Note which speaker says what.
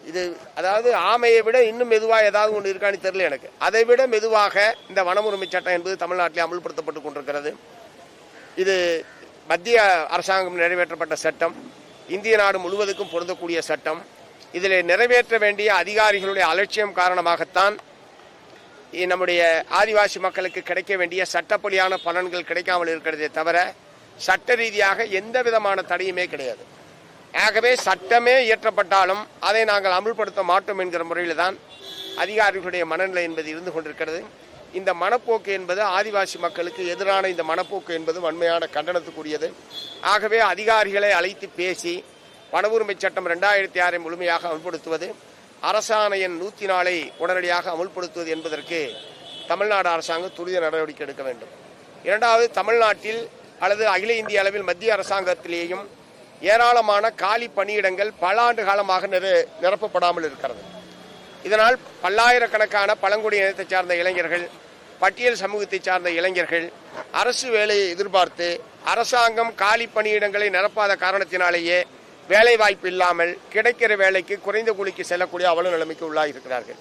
Speaker 1: இது அதாவது ஆமையை விட இன்னும் மெதுவாக ஏதாவது ஒன்று இருக்கான்னு தெரியல எனக்கு. அதை விட மெதுவாக இந்த வன உரிமை சட்டம் என்பது தமிழ்நாட்டில் அமல்படுத்தப்பட்டு கொண்டிருக்கிறது. இது மத்திய அரசாங்கம் நிறைவேற்றப்பட்ட சட்டம், இந்திய நாடு முழுவதுக்கும் பொருந்தக்கூடிய சட்டம். இதில் நிறைவேற்ற வேண்டிய அதிகாரிகளுடைய அலட்சியம் காரணமாகத்தான் நம்முடைய ஆதிவாசி மக்களுக்கு கிடைக்க வேண்டிய சட்டப்படியான பலன்கள் கிடைக்காமல் இருக்கிறதே தவிர சட்ட ரீதியாக எந்த விதமான தடையுமே கிடையாது. ஆகவே சட்டமே இயற்றப்பட்டாலும் அதை நாங்கள் அமல்படுத்த மாட்டோம் என்கிற முறையில் தான் அதிகாரிகளுடைய மனநிலை என்பது இருந்து கொண்டிருக்கிறது. இந்த மனப்போக்கு என்பது ஆதிவாசி மக்களுக்கு எதிரான இந்த மனப்போக்கு என்பது வன்மையான கண்டனத்துக்குரியது. ஆகவே அதிகாரிகளை அழைத்து பேசி வன உரிமை சட்டம் 2006 முழுமையாக அமல்படுத்துவது, அரசாணை எண் 104 உடனடியாக அமல்படுத்துவது என்பதற்கு தமிழ்நாடு அரசாங்கம் துரித நடவடிக்கை எடுக்க வேண்டும். இரண்டாவது, தமிழ்நாட்டில் அல்லது அகில இந்திய அளவில் மத்திய அரசாங்கத்திலேயும் ஏராளமான காலி பணியிடங்கள் பல ஆண்டு காலமாக நிரப்பப்படாமல் இருக்கிறது. இதனால் பல்லாயிரக்கணக்கான பழங்குடி இனத்தை சார்ந்த இளைஞர்கள், பட்டியல் சமூகத்தை சார்ந்த இளைஞர்கள் அரசு வேலையை எதிர்பார்த்து அரசாங்கம் காலி பணியிடங்களை நிரப்பாத காரணத்தினாலேயே வேலை வாய்ப்பு இல்லாமல் கிடைக்கிற வேலைக்கு குறைந்த கூலிக்கு செல்லக்கூடிய அவல நிலைமைக்கு உள்ளாகி இருக்கிறார்கள்.